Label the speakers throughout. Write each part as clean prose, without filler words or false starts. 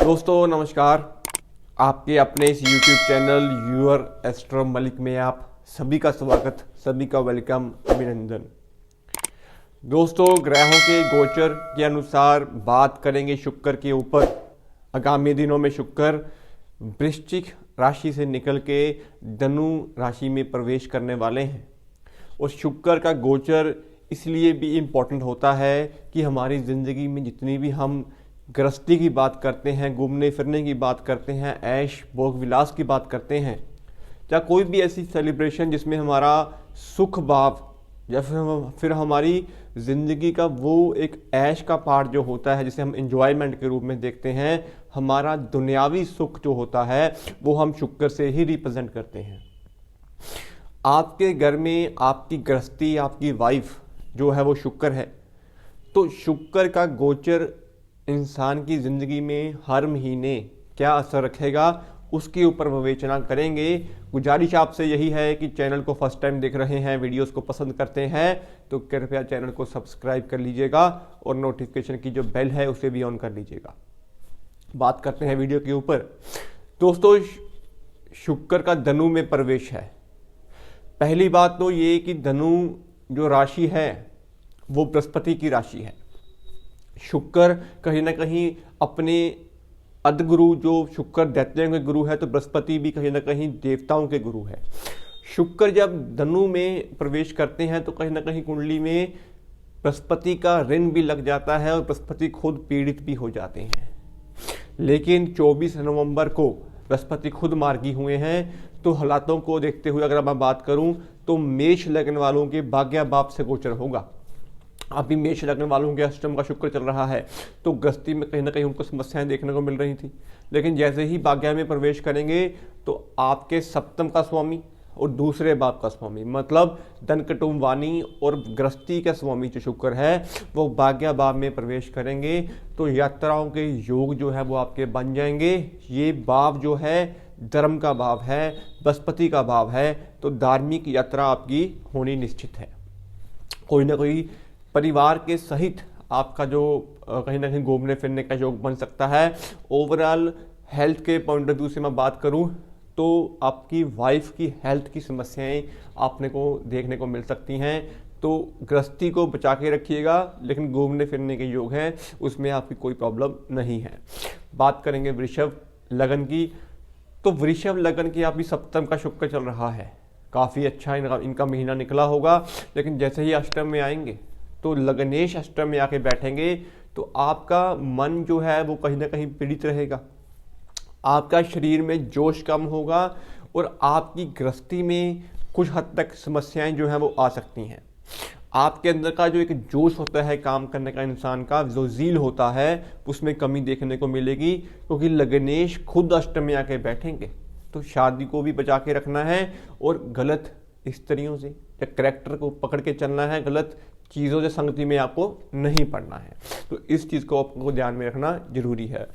Speaker 1: दोस्तों नमस्कार। आपके अपने इस YouTube channel your astro Malik में आप सभी का स्वागत, सभी का वेलकम, अभिनंदन। दोस्तों ग्रहों के गोचर के अनुसार बात करेंगे शुक्र के ऊपर। आगामी दिनों में शुक्र वृश्चिक राशि से निकल के धनु राशि में प्रवेश करने वाले हैं और शुक्र का गोचर इसलिए भी इम्पोर्टेंट होता है कि हमारी ज़िंदगी में जितनी भी हम गृहस्थी की बात करते हैं, घूमने फिरने की बात करते हैं, ऐश भोग विलास की बात करते हैं, या कोई भी ऐसी सेलिब्रेशन जिसमें हमारा सुख भाव या फिर हमारी ज़िंदगी का वो एक ऐश का पार्ट जो होता है जिसे हम एंजॉयमेंट के रूप में देखते हैं, हमारा दुनियावी सुख जो होता है वो हम शुक्र से ही रिप्रेजेंट करते हैं। आपके घर में आपकी गृहस्थी, आपकी वाइफ जो है वो शुक्र है, तो शुक्र का गोचर इंसान की ज़िंदगी में हर महीने क्या असर रखेगा उसके ऊपर विवेचना करेंगे। गुजारिश आपसे यही है कि चैनल को फर्स्ट टाइम देख रहे हैं, वीडियोस को पसंद करते हैं तो कृपया चैनल को सब्सक्राइब कर लीजिएगा और नोटिफिकेशन की जो बेल है उसे भी ऑन कर लीजिएगा। बात करते हैं वीडियो के ऊपर। दोस्तों शुक्र का धनु में प्रवेश है। पहली बात तो ये कि धनु जो राशि है वो बृहस्पति की राशि है। शुक्र कहीं ना कहीं अपने अधगुरु, जो शुक्र दैत्यों के गुरु है, तो बृहस्पति भी कहीं ना कहीं देवताओं के गुरु है। शुक्र जब धनु में प्रवेश करते हैं तो कहीं ना कहीं कुंडली में बृहस्पति का ऋण भी लग जाता है और बृहस्पति खुद पीड़ित भी हो जाते हैं। लेकिन 24 नवंबर को बृहस्पति खुद मार्गी हुए हैं, तो हालातों को देखते हुए अगर मैं बात करूं तो मेष लग्न वालों के भाग्य भाव से गोचर होगा। अभी मेष लग्न वालों के अष्टम का शुक्र चल रहा है तो गृहस्थी में कहीं ना कहीं उनको समस्याएं देखने को मिल रही थी, लेकिन जैसे ही भाग्य में प्रवेश करेंगे तो आपके सप्तम का स्वामी और दूसरे भाव का स्वामी, मतलब धन कुटुंब वाणी और गृहस्थी का स्वामी जो शुक्र है वो भाग्य भाव में प्रवेश करेंगे, तो यात्राओं के योग जो है वो आपके बन जाएंगे। ये भाव जो है धर्म का भाव है, बृहस्पति का भाव है, तो धार्मिक यात्रा आपकी होनी निश्चित है। कोई ना कोई परिवार के सहित आपका जो कहीं ना कहीं घूमने फिरने का योग बन सकता है। ओवरऑल हेल्थ के पॉइंट ऑफ व्यू से मैं बात करूं तो आपकी वाइफ की हेल्थ की समस्याएं आपने को देखने को मिल सकती हैं, तो गृहस्थी को बचा के रखिएगा, लेकिन घूमने फिरने के योग हैं उसमें आपकी कोई प्रॉब्लम नहीं है। बात करेंगे वृषभ लगन की, तो वृषभ लगन की आपकी सप्तम का शुक्र चल रहा है, काफ़ी अच्छा इनका महीना निकला होगा, लेकिन जैसे ही अष्टम में आएंगे तो लग्नेश अष्टम में आके बैठेंगे तो आपका मन जो है वो कहीं ना कहीं पीड़ित रहेगा, आपका शरीर में जोश कम होगा और आपकी गृहस्थी में कुछ हद तक समस्याएं जो हैं वो आ सकती हैं। आपके अंदर का जो एक जोश होता है काम करने का, इंसान का जो ज़ील होता है, उसमें कमी देखने को मिलेगी, क्योंकि लग्नेश खुद अष्टम में आके बैठेंगे। तो शादी को भी बचा के रखना है और गलत स्त्रियों से या करैक्टर को पकड़ के चलना है, गलत चीज़ों से संगति में आपको नहीं पड़ना है, तो इस चीज़ को आपको ध्यान में रखना जरूरी है।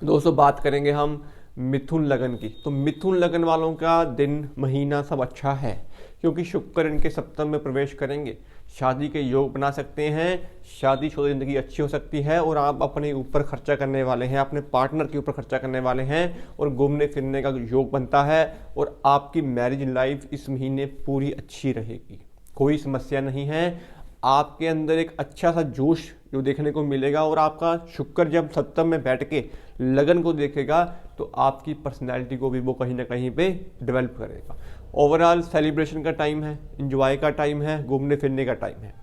Speaker 1: दोस्तों बात करेंगे हम मिथुन लगन की, तो मिथुन लगन वालों का दिन महीना सब अच्छा है, क्योंकि शुक्र इनके सप्तम में प्रवेश करेंगे, शादी के योग बना सकते हैं, शादीशुदा जिंदगी अच्छी हो सकती है और आप अपने ऊपर खर्चा करने वाले हैं, अपने पार्टनर के ऊपर खर्चा करने वाले हैं और घूमने फिरने का योग बनता है और आपकी मैरिज लाइफ इस महीने पूरी अच्छी रहेगी, कोई समस्या नहीं है। आपके अंदर एक अच्छा सा जोश जो देखने को मिलेगा और आपका शुक्र जब सप्तम में बैठ के लगन को देखेगा तो आपकी पर्सनैलिटी को भी वो कहीं ना कहीं पे डेवलप करेगा। ओवरऑल सेलिब्रेशन का टाइम है, इंजॉय का टाइम है, घूमने फिरने का टाइम है।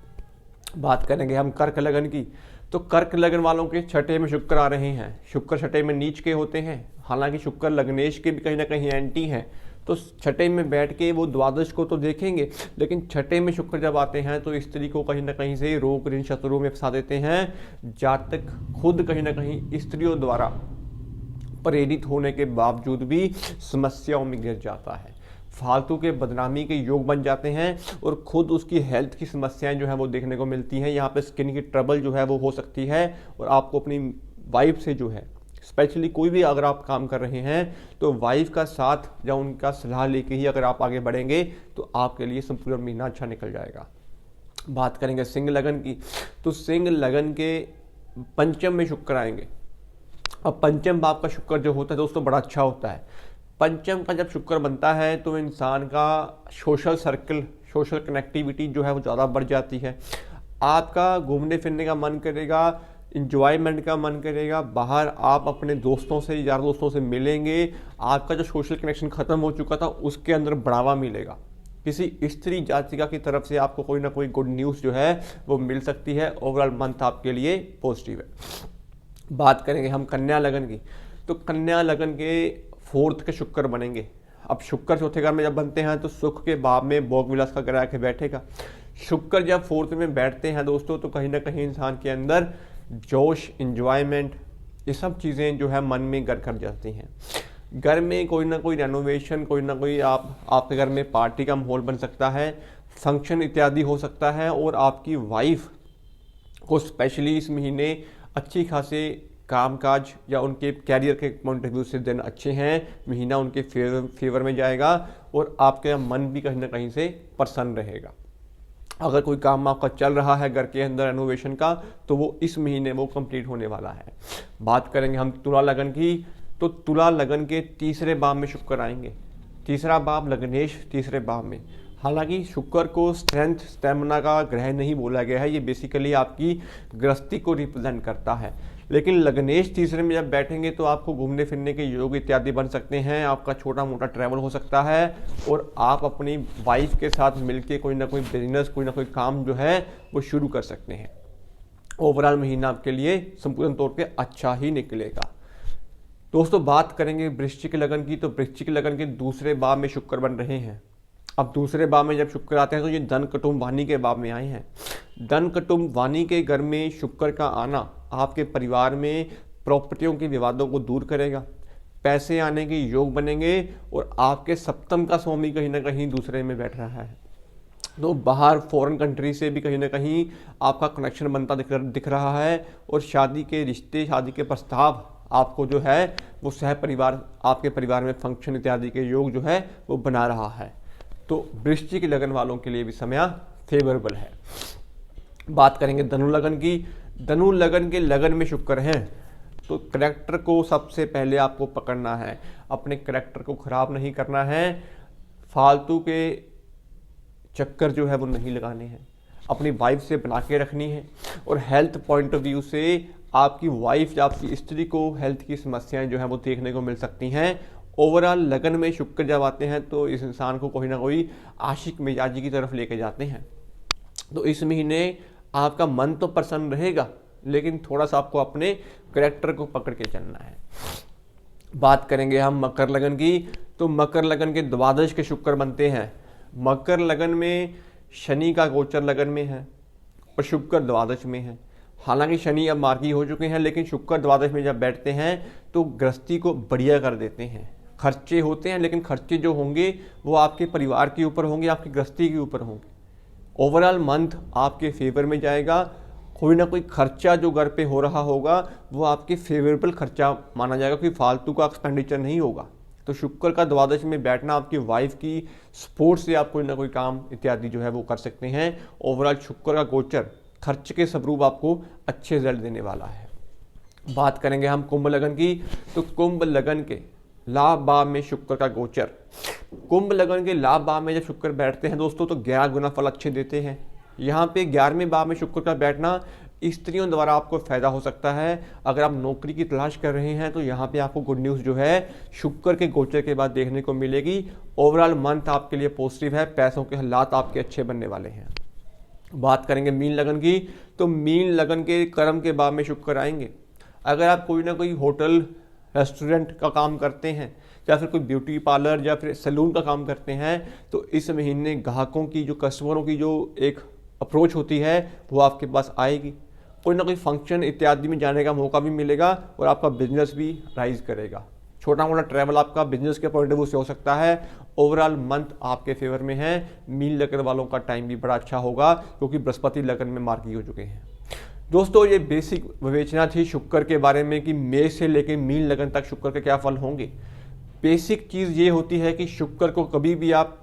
Speaker 1: बात करेंगे हम कर्क लगन की, तो कर्क लगन वालों के छठे में शुक्र आ रहे हैं। शुक्र छठे में नीच के होते हैं, हालांकि शुक्र लग्नेश के भी कहीं ना कहीं एंटी हैं, तो छठे में बैठ के वो द्वादश को तो देखेंगे, लेकिन छठे में शुक्र जब आते हैं तो स्त्री को कहीं ना कहीं से रोग ऋण शत्रुओं में फंसा देते हैं। जातक खुद कहीं ना कहीं स्त्रियों द्वारा प्रेरित होने के बावजूद भी समस्याओं में गिर जाता है, फालतू के बदनामी के योग बन जाते हैं और खुद उसकी हेल्थ की समस्याएं जो है वो देखने को मिलती हैं। यहाँ पे स्किन की ट्रबल जो है वो हो सकती है और आपको अपनी वाइफ से जो है, स्पेशली कोई भी अगर आप काम कर रहे हैं तो वाइफ का साथ या उनका सलाह लेके ही अगर आप आगे बढ़ेंगे तो आपके लिए संपूर्ण महीना अच्छा निकल जाएगा। बात करेंगे सिंह लगन की, तो सिंह लगन के पंचम में शुक्र आएंगे, अब पंचम भाव का शुक्र जो होता है दोस्तों बड़ा अच्छा होता है। पंचम का जब शुक्र बनता है तो इंसान का सोशल सर्कल, सोशल कनेक्टिविटी जो है वो ज़्यादा बढ़ जाती है। आपका घूमने फिरने का मन करेगा, इंजॉयमेंट का मन करेगा, बाहर आप अपने दोस्तों से, यार दोस्तों से मिलेंगे, आपका जो सोशल कनेक्शन ख़त्म हो चुका था उसके अंदर बढ़ावा मिलेगा। किसी स्त्री जातिका की तरफ से आपको कोई ना कोई गुड न्यूज़ जो है वो मिल सकती है। ओवरऑल मंथ आपके लिए पॉजिटिव है। बात करेंगे हम कन्या लगन की, तो कन्या लगन के फोर्थ के शुक्र बनेंगे। अब शुक्र चौथे घर में जब बनते हैं तो सुख के भाव में भोग विलास का ग्रह आके बैठेगा। शुक्र जब फोर्थ में बैठते हैं दोस्तों तो कहीं ना कहीं इंसान के अंदर जोश, इंजॉयमेंट, ये सब चीज़ें जो है मन में घर कर जाती हैं। घर में कोई ना कोई रेनोवेशन, कोई ना कोई आपके घर में पार्टी का माहौल बन सकता है, फंक्शन इत्यादि हो सकता है। और आपकी वाइफ को स्पेशली इस महीने अच्छी खासे कामकाज या उनके कैरियर के पॉइंट ऑफ व्यू से दिन अच्छे हैं, महीना उनके फेवर में जाएगा और आपका मन भी कहीं ना कहीं से प्रसन्न रहेगा। अगर कोई काम आपका चल रहा है घर के अंदर रेनोवेशन का तो वो इस महीने वो कंप्लीट होने वाला है। बात करेंगे हम तुला लगन की, तो तुला लगन के तीसरे भाव में शुक्र आएंगे। तीसरा भाव लग्नेश तीसरे भाव में। हालांकि शुक्र को स्ट्रेंथ, स्टेमिना का ग्रह नहीं बोला गया है, ये बेसिकली आपकी गृहस्थी को रिप्रेजेंट करता है। लेकिन लग्नेश तीसरे में जब बैठेंगे तो आपको घूमने फिरने के योग इत्यादि बन सकते हैं, आपका छोटा मोटा ट्रैवल हो सकता है और आप अपनी वाइफ के साथ मिलके कोई ना कोई बिजनेस, कोई ना कोई काम जो है वो शुरू कर सकते हैं। ओवरऑल महीना आपके लिए संपूर्ण तौर पे अच्छा ही निकलेगा। दोस्तों बात करेंगे वृश्चिक लगन की, तो वृश्चिक लगन के दूसरे भाव में शुक्र बन रहे हैं। अब दूसरे भाव में जब शुक्र आते हैं तो ये धन कुटुंब वाणी के भाव में आए हैं। धन कुटुंब वाणी के घर में शुक्र का आना आपके परिवार में प्रॉपर्टियों के विवादों को दूर करेगा, पैसे आने के योग बनेंगे और आपके सप्तम का स्वामी कहीं ना कहीं दूसरे में बैठ रहा है। तो बाहर फॉरेन कंट्री से भी कहीं ना कहीं आपका कनेक्शन बनता दिख रहा है और शादी के रिश्ते, शादी के प्रस्ताव आपको जो है वो सह परिवार, आपके परिवार में फंक्शन इत्यादि के योग जो है वो बना रहा है। तो वृश्चिक लगन वालों के लिए भी समय फेवरेबल है। बात करेंगे धनु लगन की। धनु लगन के लगन में शुक्र हैं तो करैक्टर को सबसे पहले आपको पकड़ना है, अपने करैक्टर को खराब नहीं करना है, फालतू के चक्कर जो है वो नहीं लगाने हैं, अपनी वाइफ से बना के रखनी है। और हेल्थ पॉइंट ऑफ व्यू से आपकी वाइफ या आपकी स्त्री को हेल्थ की समस्याएं जो है वो देखने को मिल सकती हैं। ओवरऑल लगन में शुक्र जब आते हैं तो इस इंसान को कोई ना कोई आशिक मिजाजी की तरफ लेके जाते हैं। तो इस महीने आपका मन तो प्रसन्न रहेगा लेकिन थोड़ा सा आपको अपने करैक्टर को पकड़ के चलना है। बात करेंगे हम मकर लगन की, तो मकर लगन के द्वादश के शुक्र बनते हैं। मकर लगन में शनि का गोचर लगन में है और शुक्र द्वादश में है। हालांकि शनि अब मार्गी हो चुके हैं लेकिन शुक्र द्वादश में जब बैठते हैं तो गृहस्थी को बढ़िया कर देते हैं। खर्चे होते हैं लेकिन खर्चे जो होंगे वो आपके परिवार के ऊपर होंगे, आपकी गृहस्थी के ऊपर होंगे। ओवरऑल मंथ आपके फेवर में जाएगा। कोई ना कोई खर्चा जो घर पे हो रहा होगा वो आपके फेवरेबल खर्चा माना जाएगा, कोई फालतू का एक्सपेंडिचर नहीं होगा। तो शुक्र का द्वादश में बैठना आपकी वाइफ की सपोर्ट से आप कोई ना कोई काम इत्यादि जो है वो कर सकते हैं। ओवरऑल शुक्र का गोचर खर्च के स्वरूप आपको अच्छे रिजल्ट देने वाला है। बात करेंगे हम कुंभ लगन की, तो कुंभ लगन के लाभ भाव में शुक्र का गोचर। कुंभ लगन के लाभ भाव में जब शुक्र बैठते हैं दोस्तों तो 11 गुना फल अच्छे देते हैं। यहाँ पे 11वें भाव में शुक्र का बैठना स्त्रियों द्वारा आपको फायदा हो सकता है। अगर आप नौकरी की तलाश कर रहे हैं तो यहाँ पे आपको गुड न्यूज़ जो है शुक्र के गोचर के बाद देखने को मिलेगी। ओवरऑल मंथ आपके लिए पॉजिटिव है, पैसों के हालात आपके अच्छे बनने वाले हैं। बात करेंगे मीन लगन की, तो मीन लगन के कर्म के भाव में शुक्र आएंगे। अगर आप कोई ना कोई होटल रेस्टोरेंट का काम करते हैं या फिर कोई ब्यूटी पार्लर या फिर सैलून का काम करते हैं तो इस महीने ग्राहकों की, जो कस्टमरों की जो एक अप्रोच होती है वो आपके पास आएगी। कोई ना कोई फंक्शन इत्यादि में जाने का मौका भी मिलेगा और आपका बिजनेस भी राइज करेगा। छोटा मोटा ट्रैवल आपका बिजनेस के पॉइंट ऑफ व्यू से हो सकता है। ओवरऑल मंथ आपके फेवर में है। मीन लगन वालों का टाइम भी बड़ा अच्छा होगा क्योंकि बृहस्पति लगन में मार्गी हो चुके हैं। दोस्तों ये बेसिक विवेचना थी शुक्र के बारे में कि मेष से लेकर मीन लगन तक शुक्र के क्या फल होंगे। बेसिक चीज़ ये होती है कि शुक्र को कभी भी आप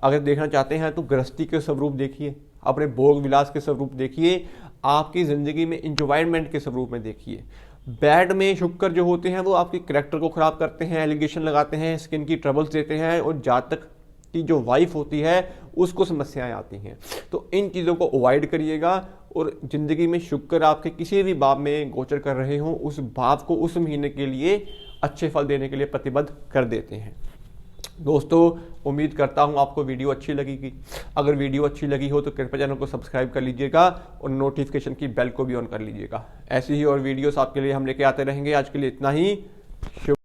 Speaker 1: अगर देखना चाहते हैं तो गृहस्थी के स्वरूप देखिए, अपने भोग विलास के स्वरूप देखिए, आपकी ज़िंदगी में इंजॉयमेंट के स्वरूप में देखिए। बैड में शुक्र जो होते हैं वो आपके करैक्टर को ख़राब करते हैं, एलिगेशन लगाते हैं, स्किन की ट्रबल्स देते हैं और जातक की जो वाइफ होती है उसको समस्याएं आती हैं। तो इन चीज़ों को अवॉइड करिएगा और ज़िंदगी में शुक्र आपके किसी भी भाव में गोचर कर रहे हों उस भाव को उस महीने के लिए अच्छे फल देने के लिए प्रतिबद्ध कर देते हैं। दोस्तों उम्मीद करता हूं आपको वीडियो अच्छी लगेगी। अगर वीडियो अच्छी लगी हो तो कृपया चैनल को सब्सक्राइब कर लीजिएगा और नोटिफिकेशन की बेल को भी ऑन कर लीजिएगा। ऐसी ही और वीडियोस आपके लिए हम लेके आते रहेंगे। आज के लिए इतना ही। शुभ